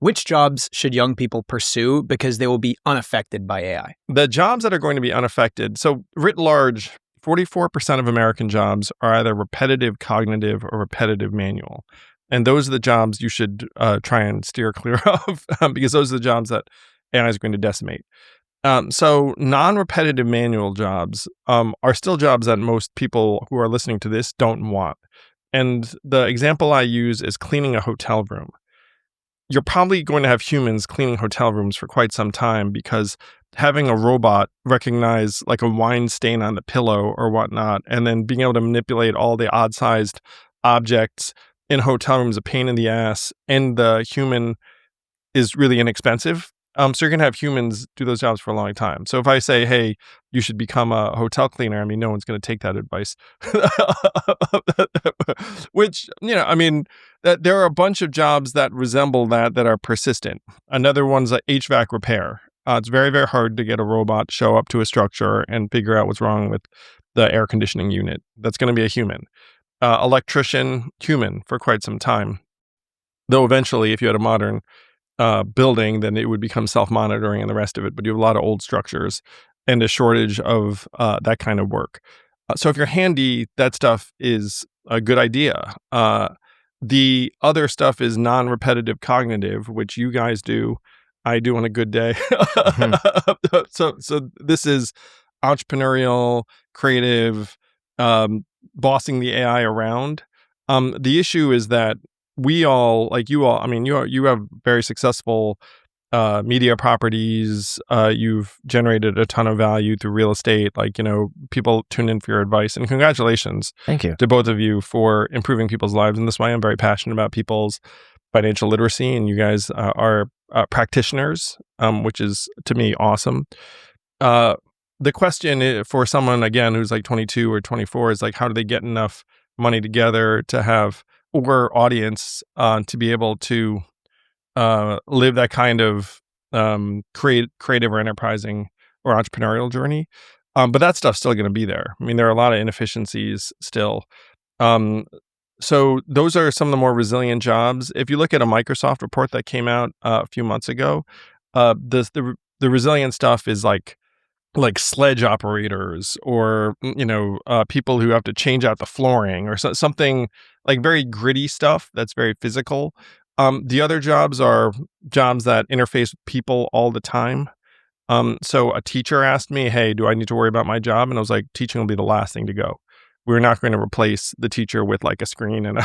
which jobs should young people pursue because they will be unaffected by AI? The jobs that are going to be unaffected, so writ large, 44% of American jobs are either repetitive cognitive or repetitive manual. And those are the jobs you should try and steer clear of because those are the jobs that AI is going to decimate. So non-repetitive manual jobs are still jobs that most people who are listening to this don't want. And the example I use is cleaning a hotel room. You're probably going to have humans cleaning hotel rooms for quite some time because having a robot recognize like a wine stain on the pillow or whatnot, and then being able to manipulate all the odd-sized objects in hotel rooms, a pain in the ass, and the human is really inexpensive. So you're going to have humans do those jobs for a long time. So if I say, hey, you should become a hotel cleaner, I mean, no one's going to take that advice. Which, there are a bunch of jobs that resemble that are persistent. Another one's like HVAC repair. It's very, very hard to get a robot to show up to a structure and figure out what's wrong with the air conditioning unit. That's going to be a human. Electrician, human for quite some time. Though eventually, if you had a modern building, then it would become self-monitoring and the rest of it. But you have a lot of old structures and a shortage of that kind of work. So if you're handy, that stuff is a good idea. The other stuff is non-repetitive cognitive, which you guys do. I do on a good day. So this is entrepreneurial, creative, bossing the AI around. The issue is that we all, like you all, you have very successful media properties. You've generated a ton of value through real estate. People tune in for your advice. And congratulations. Thank you to both of you for improving people's lives in this way. I'm very passionate about people's financial literacy, and you guys are practitioners, which is, to me, awesome. The question for someone, again, who's like 22 or 24 is like, how do they get enough money together to have or audience to be able to live that kind of creative or enterprising or entrepreneurial journey. But that stuff's still going to be there. I mean, there are a lot of inefficiencies still. So those are some of the more resilient jobs. If you look at a Microsoft report that came out a few months ago, the resilient stuff is like sledge operators or people who have to change out the flooring or something like very gritty stuff that's very physical. The other jobs are jobs that interface with people all the time. So a teacher asked me, hey, do I need to worry about my job? And I was like, teaching will be the last thing to go. We're not going to replace the teacher with like a screen and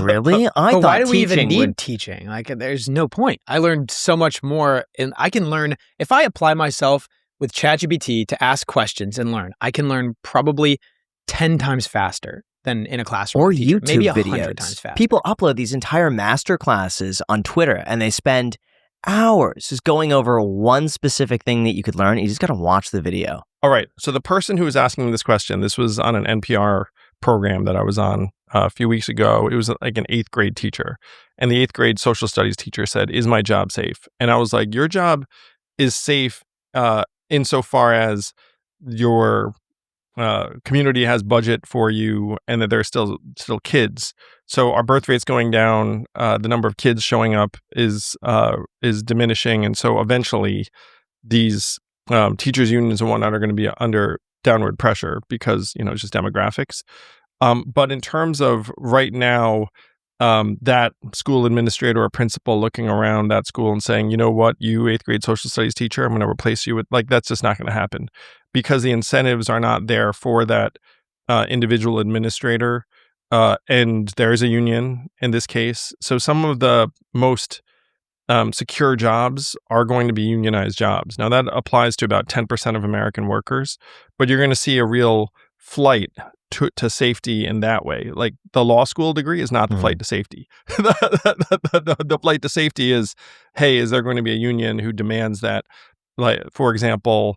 Really? Why do we even need teaching? Like, there's no point. I learned so much more, and I can learn if I apply myself with ChatGPT to ask questions and learn. I can learn probably 10 times faster than in a classroom. Or teacher. YouTube Maybe videos. 100 times faster. People upload these entire master classes on Twitter, and they spend hours just going over one specific thing that you could learn. You just got to watch the video. All right. So the person who was asking me this question, this was on an NPR program that I was on a few weeks ago. It was like an 8th grade teacher. And the 8th grade social studies teacher said, is my job safe? And I was like, your job is safe insofar as your community has budget for you and that there are still kids. So our birth rate's going down. The number of kids showing up is diminishing. And so eventually these teachers unions and whatnot are going to be under downward pressure because, it's just demographics. But in terms of right now, that school administrator or principal looking around that school and saying, you know what, you 8th grade social studies teacher, I'm going to replace you with, that's just not going to happen because the incentives are not there for that individual administrator. And there's a union in this case. So some of the most secure jobs are going to be unionized jobs. Now that applies to about 10% of American workers, but you're going to see a real flight to safety in that way. Like the law school degree is not the flight to safety. The flight to safety is, hey, is there going to be a union who demands that, like, for example,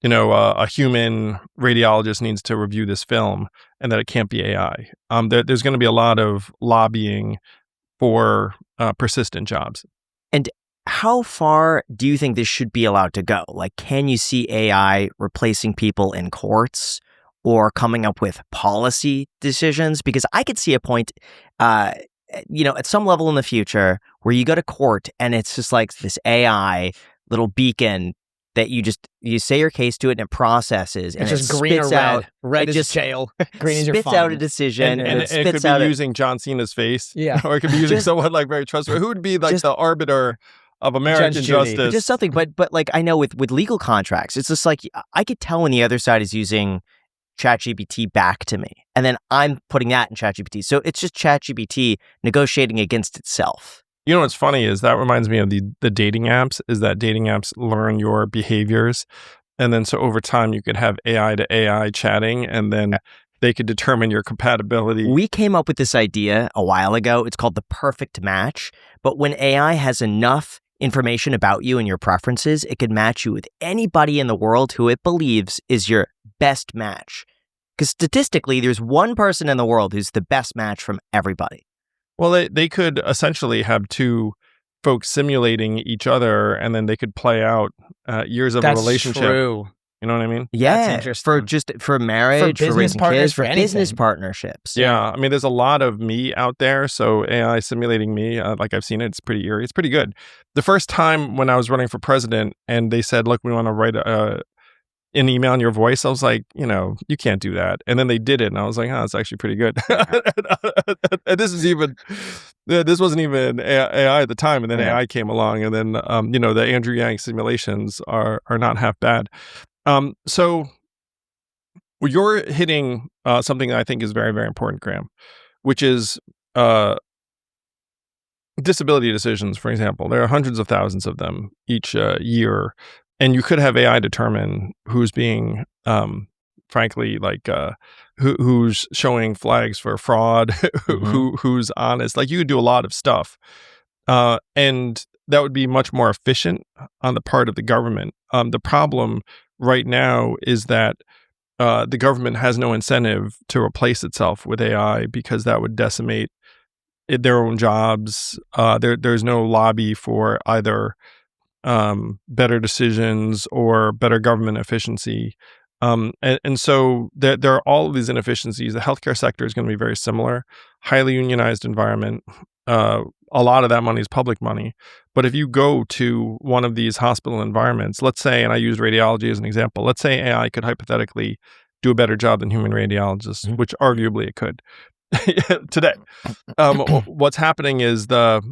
a human radiologist needs to review this film and that it can't be AI. There's going to be a lot of lobbying for persistent jobs. And how far do you think this should be allowed to go? Like, can you see AI replacing people in courts or coming up with policy decisions? Because I could see a point at some level in the future where you go to court and it's just like this AI little beacon that you say your case to it and it processes and It's it just green or spits red. out, Red it is just jail. Green is your spits fine. out a decision And it it could spits be out using John Cena's face. Yeah. Or it could be using Just- someone like very trustworthy. Who would be like the arbiter of American Judge Judy. justice? just something. But like I know with legal contracts, it's just like I could tell when the other side is using ChatGPT back to me, and then I'm putting that in ChatGPT. So it's just ChatGPT negotiating against itself. You know what's funny is that reminds me of the dating apps, is that dating apps learn your behaviors. And then so over time you could have AI to AI chatting, and then they could determine your compatibility. We came up with this idea a while ago. It's called the perfect match. But when AI has enough information about you and your preferences, it could match you with anybody in the world who it believes is your best match. Because statistically, there's one person in the world who's the best match from everybody. Well, they could essentially have two folks simulating each other, and then they could play out years of a relationship. True. You know what I mean? Yeah, That's interesting. for marriage, for business raising partners, kids, for business anything. partnerships. Yeah. I mean, there's a lot of me out there. So AI simulating me, like I've seen it, it's pretty eerie. It's pretty good. The first time when I was running for president and they said, look, we want to write an email in your voice, I was like, you can't do that. And then they did it, and I was like, it's actually pretty good. And this wasn't even AI at the time, and then AI came along, and then the Andrew Yang simulations are not half bad. So you're hitting something that I think is very, very important, Graham, which is disability decisions, for example. There are hundreds of thousands of them each year. And you could have AI determine who's being, frankly, like who's showing flags for fraud, who's honest. Like you could do a lot of stuff, and that would be much more efficient on the part of the government. The problem right now is that the government has no incentive to replace itself with AI because that would decimate their own jobs. There's no lobby for either better decisions or better government efficiency. And so there are all of these inefficiencies. The healthcare sector is going to be very similar, highly unionized environment. A lot of that money is public money. But if you go to one of these hospital environments, let's say, and I use radiology as an example, let's say AI could hypothetically do a better job than human radiologists, which arguably it could today. What's happening is the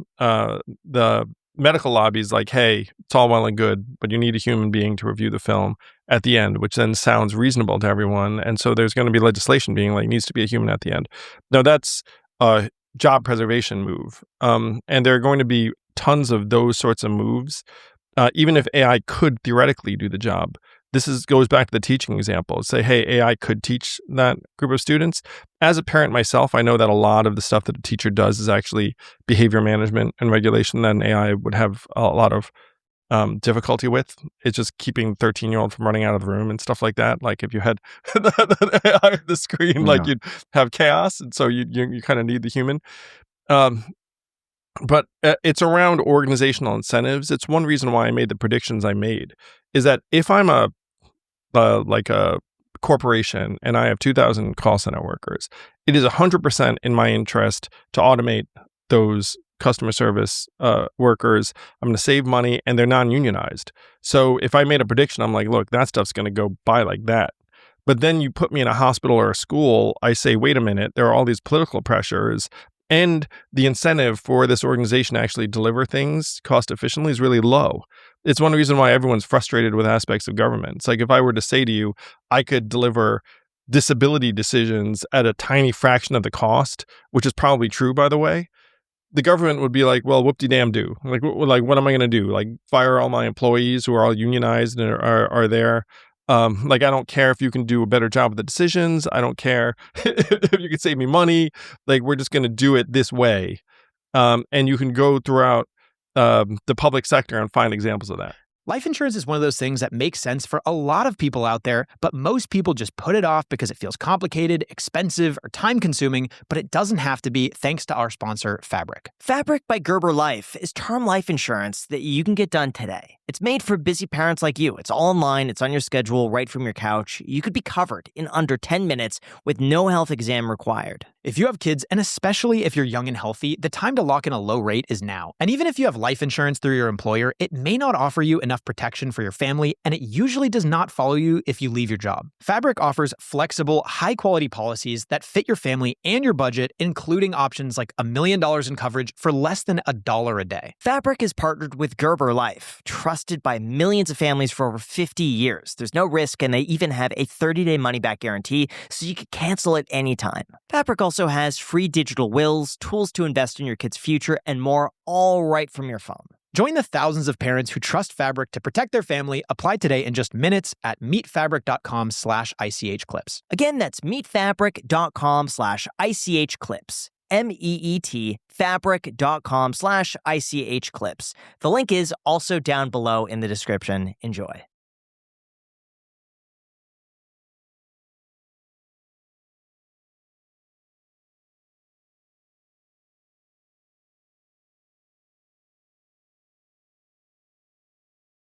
medical lobby is like, hey, it's all well and good, but you need a human being to review the film at the end, which then sounds reasonable to everyone. And so there's going to be legislation being like, needs to be a human at the end. Now that's a job preservation move. And there are going to be tons of those sorts of moves. Even if AI could theoretically do the job, goes back to the teaching example. Say, hey, AI could teach that group of students. As a parent myself, I know that a lot of the stuff that a teacher does is actually behavior management and regulation that an AI would have a lot of difficulty with. It's just keeping 13-year-old from running out of the room and stuff like that. Like if you had the AI on the screen, like you'd have chaos. And so you kind of need the human. But it's around organizational incentives. It's one reason why I made the predictions I made, is that if I'm a corporation and I have 2,000 call center workers, it is 100% in my interest to automate those customer service workers. I'm going to save money, and they're non-unionized. So if I made a prediction, I'm like, look, that stuff's going to go by like that. But then you put me in a hospital or a school, I say, wait a minute, there are all these political pressures, and the incentive for this organization to actually deliver things cost efficiently is really low. It's one reason why everyone's frustrated with aspects of government. It's like if I were to say to you, I could deliver disability decisions at a tiny fraction of the cost, which is probably true, by the way, the government would be like, well, whoop-de-damn-do. Like, what am I going to do? Like, fire all my employees who are all unionized and are there? Like, I don't care if you can do a better job with the decisions. I don't care if you can save me money. Like, we're just going to do it this way. And you can go throughout the public sector and find examples of that. Life insurance is one of those things that makes sense for a lot of people out there, but most people just put it off because it feels complicated, expensive, or time-consuming, but it doesn't have to be, thanks to our sponsor, Fabric. Fabric by Gerber Life is term life insurance that you can get done today. It's made for busy parents like you. It's all online. It's on your schedule right from your couch. You could be covered in under 10 minutes with no health exam required. If you have kids, and especially if you're young and healthy, the time to lock in a low rate is now. And even if you have life insurance through your employer, it may not offer you enough protection for your family, and it usually does not follow you if you leave your job. Fabric offers flexible, high-quality policies that fit your family and your budget, including options like $1 million in coverage for less than $1 a day. Fabric is partnered with Gerber Life, trusted by millions of families for over 50 years. There's no risk, and they even have a 30-day money-back guarantee, so you can cancel at any time. Fabric also has free digital wills, tools to invest in your kid's future, and more, all right from your phone. Join the thousands of parents who trust Fabric to protect their family. Apply today in just minutes at meetfabric.com/ICHclips. Again, that's meetfabric.com/ICHclips. MEET fabric.com/ICHclips. The link is also down below in the description. Enjoy.